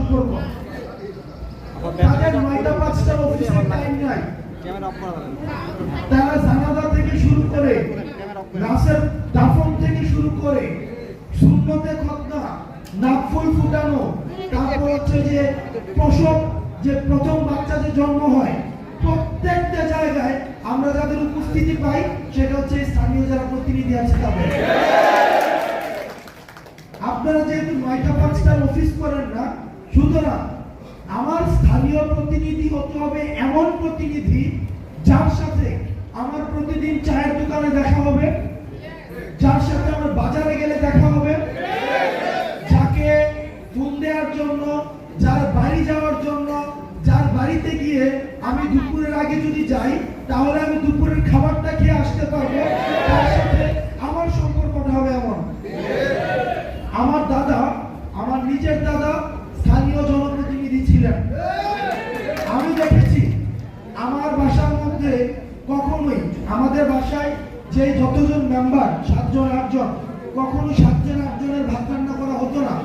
সম্পর্ক। তাদের 9টা 5টা অফিসের টাইম নাই। তারা জানাজা থেকে শুরু করে লাশের দাফন থেকে শুরু করে সুন্নতে খতনা, নাকফুল ফুটানো, তারপর হচ্ছে যে প্রসব, যে প্রথম বাচ্চা যে জন্ম হয়, প্রত্যেকটা জায়গায় আমরা যাদের উপস্থিতি পাই সেটা হচ্ছে স্থানীয় যারা প্রতিনিধি আছে তাদের। আপনারা যেহেতু 9টা 5টার অফিস করেন না, সুতরাং আমার স্থানীয় প্রতিনিধি হতে হবে এমন প্রতিনিধি যার সাথে আমার প্রতিদিন চায়ের দোকানে দেখা হবে, যার সাথে আমার বাজারে গেলে দেখা হবে, যাকে ফোন দেওয়ার জন্য, যার বাড়ি যাওয়ার জন্য, যার বাড়িতে গিয়ে আমি দুপুরের আগে যদি যাই তাহলে আমি দুপুরের খাবারটা খেয়ে আসতে পারবো, তার সাথে আমার সম্পর্কটা হবে এমন। আমার দাদা, আমার নিজের দাদা স্থানীয় জনপ্রতিনিধি ছিলেন। আমি দেখেছি আমার বাসার মধ্যে কখনোই, আমাদের বাসায় যে যতজন মেম্বার 7 জন 8 জন, কখনো 7 জন 8 জনের ভাত রান্না করা হতো না।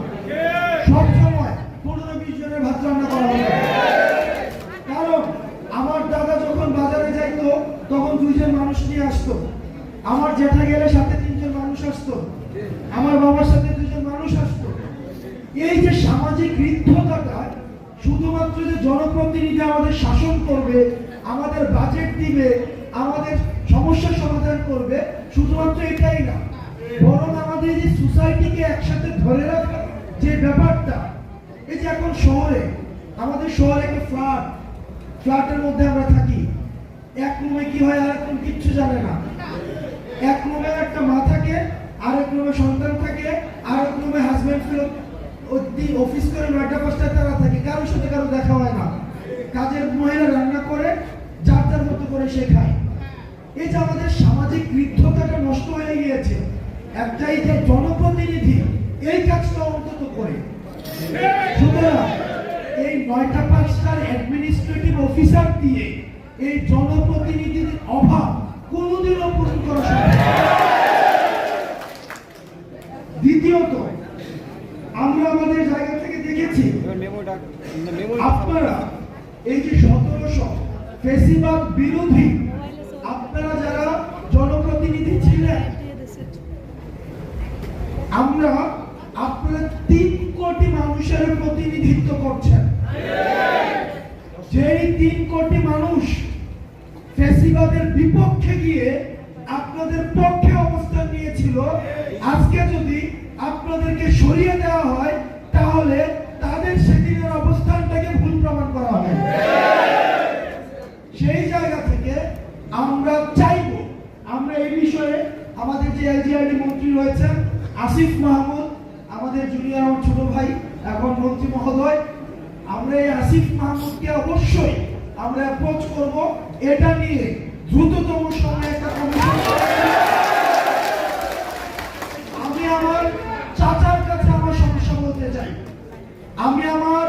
সব সময় 15-20 জনের ভাত রান্না করা হতো। কারণ আমার দাদা যখন বাজারে যাইতো তখন 2 জন মানুষ নিয়ে আসতো, আমার জেঠা গেলে সাথে 3 জন মানুষ আসতো, আমার বাবার সাথে 2 জন মানুষ আসতো। এই যে সামাজিক হৃদ্যতাটা, শুধুমাত্র যে জনপ্রতিনিধি আমাদের শাসন করবে, আমাদের বাজেট দিবে, আমাদের সমস্যার সমাধান করবে, শুধুমাত্র এটাই না, বরং আমাদের যে সোসাইটিকে একসাথে ধরে রাখার যে ব্যাপারটা, এই যে এখন শহরে, আমাদের শহরে একটা ফ্ল্যাটের মধ্যে আমরা থাকি, এক রুমে কি হয় আর এক রুম কিচ্ছু জানে না। এক রুমে একটা মা থাকে, আরেক রুমে সন্তান থাকে, আরেক রুমে হাজবেন্ড ফেরত অফিস করে 9টা 5টায় তারা থাকে, কারোর সাথে কারো দেখা হয় না। কাজের মহিলা রান্না করে যার যার মতো করে সে খায়। এই যে আমাদের সামাজিক হৃদ্যতাটা নষ্ট হয়ে গিয়েছে, একটাই যে জনপ্রতিনিধি এই কাজটা অন্তত করে। সুতরাং এই 9টা 5টার অ্যাডমিনিস্ট্রেটিভ অফিসার দিয়ে এই জনপ্রতিনিধির অভাব কোনোদিনও পূরণ করা সম্ভব না। দ্বিতীয়ত, আমরা আমাদের জায়গা থেকে দেখেছি আপনারা এই যে 1700 ফেসিবাদ বিরোধী আপনারা যারা জনপ্রতিনিধি ছিলেন, আমরা আপনারা 3 কোটি মানুষের প্রতিনিধিত্ব করছেন। যেই 3 কোটি মানুষ ফেসিবাদের বিপক্ষে গিয়ে আপনাদের পক্ষে অবস্থান নিয়েছিল, আজকে যদি আপনাদেরকে সরিয়ে দেওয়া হয় তাহলে তাদের সেদিনের অবস্থানটাকে ভুল প্রমাণ করা হবে। সেই জায়গা থেকে আমরা চাইব, আমরা এই বিষয়ে আমাদের যে এলজিআরডি মন্ত্রী রয়েছেন আসিফ মাহমুদ, আমাদের জুনিয়র আমার ছোট ভাই এখন মন্ত্রী মহোদয়, আমরা এই আসিফ মাহমুদকে অবশ্যই আমরা অ্যাপ্রোচ করব এটা নিয়ে দ্রুততম সময়ে একটা কমিশন। আমি আমার চাচার কাছে আমার সমস্যা বলতে চাই, আমি আমার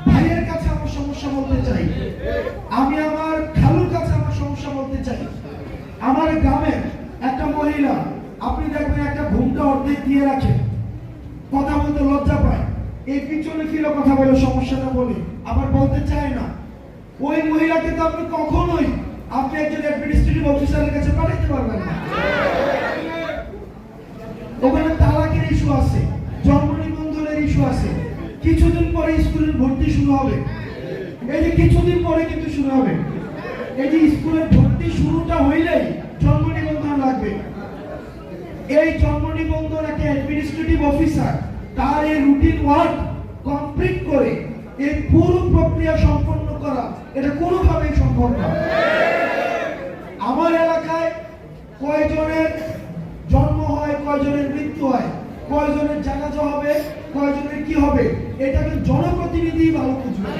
ভাইয়ের কাছে আমার সমস্যা বলতে চাই, আমি আমার খালুর কাছে আমার সমস্যা বলতে চাই। আমার গ্রামের একটা মহিলা, আপনি দেখবেন একটা ঘুমটা অর্ধেক দিয়ে রাখে, কথা বলতে লজ্জা পায়, এই পিছনে ফিরে কথা বলে সমস্যাটা বলে, আবার বলতে চায় না। ওই মহিলাকে তো আপনি কখনোই আপনি একজন অ্যাডমিনিস্ট্রেটিভ অফিসারের কাছে পাঠাতে পারবেন না। ওখানে তালাকের ইস্যু আছে, জন্ম নিবন্ধনের ইস্যু আছে, কিছুদিন পরে স্কুলের ভর্তি শুরু হবে, এই যে কিছুদিন পরে কিন্তু শুরু হবে, এই যে স্কুলের ভর্তি শুরুটা হইলেই জন্ম নিবন্ধন লাগবে। এই জন্ম নিবন্ধন একটা অ্যাডমিনিস্ট্রেটিভ অফিসার তার এই রুটিন ওয়ার্ক কমপ্লিট করে এই পুরো প্রক্রিয়া সম্পন্ন করা, এটা কোনোভাবেই সম্ভব না। আমার এলাকায় কয়জনের জন্ম হয়, কয়জনের মৃত্যু হয়, কয়জনের জানাজা হবে, কয়জনের কি হবে, এটা কিন্তু জনপ্রতিনিধি ভালো বুঝবে।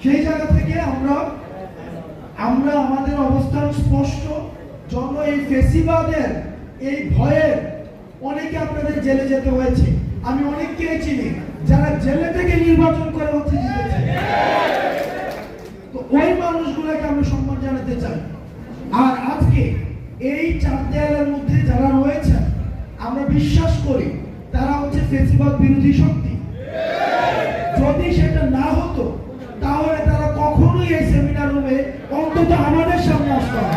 সেই জায়গা থেকে আমরা আমাদের অবস্থান স্পষ্ট। এই ফেসিবাদের এই ভয়ের অনেকে আপনাদের জেলে যেতে হয়েছে, আমি অনেককে চিনি যারা জেলে থেকে নির্বাচন করে হচ্ছে জিতেছে। তো ওই মানুষগুলোকে আমরা সম্মান জানাতে চাই। আর আজকে এই 4 দেয়ালের মধ্যে যারা রয়েছে, আমরা বিশ্বাস করি তারা হচ্ছে ফেসিবাদ বিরোধী শক্তি। যদি সেটা না হতো তাহলে তারা কখনোই এই সেমিনার রুমে অন্তত আমাদের সামনে আসতো না।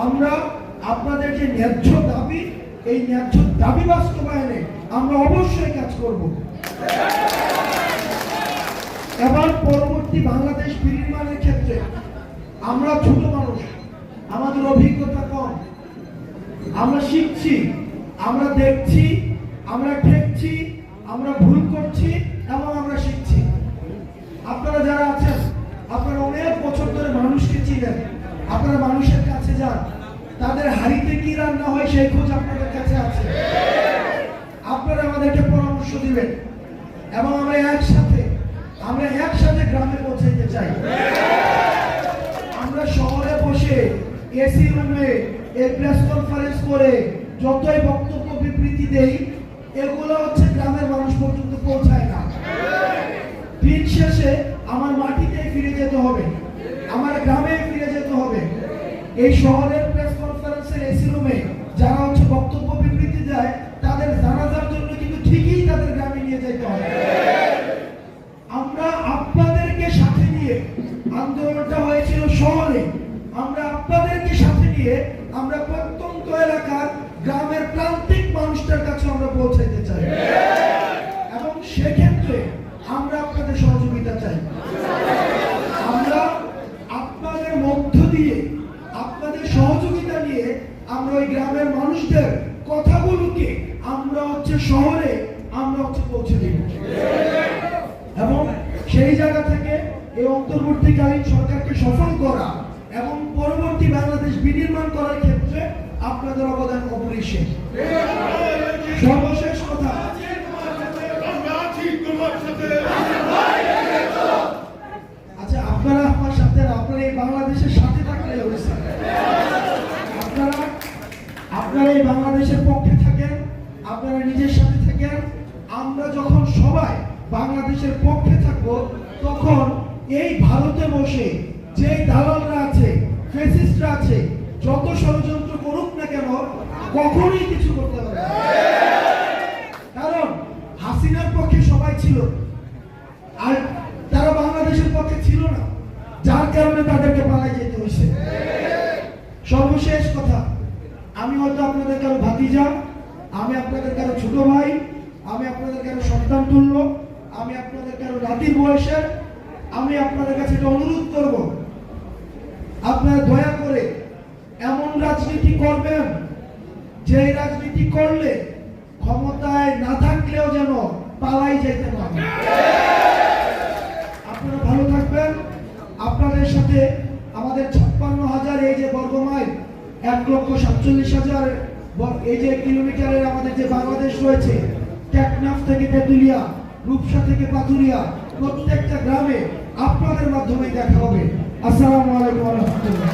আমরা আপনাদের যে ন্যায্য দাবি, এই ন্যায্য দাবি বাস্তবায়নে আমরা অবশ্যই কাজ করব। এবার পরবর্তী বাংলাদেশ বিনির্মাণের ক্ষেত্রে আমরা ছোট মানুষ, আমাদের অভিজ্ঞতা কম, আমরা শিখছি, আমরা দেখছি, আমরা ঠেকছি, আমরা ভুল করছি এবং আমরা শিখছি। আপনারা যারা আছেন, আপনারা অনেক বছর ধরে মানুষকে চিনেন, আপনারা মানুষের কাছে যান, তাদের হাড়িতে কি রান্না হয় সেই খোঁজ আপনাদের কাছে আছে। আপনারা আমাদেরকে পরামর্শ দিবেন এবং আমরা একসাথে গ্রামে পৌঁছাইতে চাই। আমরা শহরে বসে এসি রুমে প্রেস কনফারেন্স করে যতই বক্তব্য বিবৃতি দেই, এগুলো হচ্ছে গ্রামের মানুষ পর্যন্ত পৌঁছায় না। দিন শেষে আমার মাটিতে ফিরে যেতে হবে, আমার গ্রামে ফিরে যেতে হবে। এই শহরের প্রেস কনফারেন্সের এসি রুমে যারা হচ্ছে বক্তব্য বিবৃতি দেয়, তাদের জানাজার জন্য কিন্তু ঠিকই তাদের গ্রামে নিয়ে যেতে হবে। আমরা আপনাদেরকে সাথে নিয়ে, আন্দোলনটা হয়েছিল শহরে, আমরা আপনাদেরকে সাথে নিয়ে আমরা প্রত্যন্ত এলাকার গ্রামের প্রান্তিক মানুষদের কাছে আমরা পৌঁছাইতে চাই এবং সেক্ষেত্রে আমরা আপনাদের সহযোগিতা চাই। আমরা আপনাদের মধ্য দিয়ে, আপনাদের সহযোগিতা নিয়ে আমরা ওই গ্রামের মানুষদের কথাগুলোকে আমরা হচ্ছে শহরে আমরা হচ্ছে পৌঁছে দিব এবং সেই জায়গা থেকে এই অন্তর্বর্তীকালীন সরকারকে সফল করা এবং পরবর্তী বাংলাদেশ বিনির্মাণ করার ক্ষেত্রে আপনাদের অবদান অপরিসীম। সর্বশেষ কথা, আচ্ছা আপনারা আমার সাথে, আপনারা এই বাংলাদেশের সাথে থাকলে হয়েছে, আপনারা এই বাংলাদেশের পক্ষে থাকেন, আপনারা নিজের সাথে থাকেন। আমরা যখন সবাই বাংলাদেশের পক্ষে থাকবো, তখন এই ভারতে বসে যে দালালরা আছে, ফ্যাসিস্টরা আছে, যত ষড়যন্ত্র করুক না কেন, কখনোই কিছু করতে পারবে না। কারণ হাসিনার পক্ষে সবাই ছিল আর তারা বাংলাদেশের পক্ষে ছিল না, যার কারণে তাদেরকে পালাই যেতে হয়েছে। সর্বশেষ কথা, আমি হয়তো আপনাদের কারো ভাতিজা, আমি আপনাদের কারো ছোট ভাই, আমি আপনাদের কারো সন্তান তুল্য, আমি আপনাদের কারো নাতির বয়সের। আমি আপনাদের কাছে একটা অনুরোধ করব, আপনারা দয়া করে এমন রাজনীতি করবেন যে রাজনীতি করলে ক্ষমতায় না থাকলেও যেন পালাই যেতে পারে। আপনারা ভালো থাকবেন। আপনাদের সাথে আমাদের 56,000 এই যে বর্গমাইল, 1,47,000 এই যে কিলোমিটারের আমাদের যে বাংলাদেশ রয়েছে, টেকনাফ থেকে তেতুলিয়া, রূপসা থেকে পাথুরিয়া, প্রত্যেকটা গ্রামে আপনাদের মাধ্যমে দেখা হবে। আসসালামু আলাইকুম ওয়া রাহমাতুল্লাহ।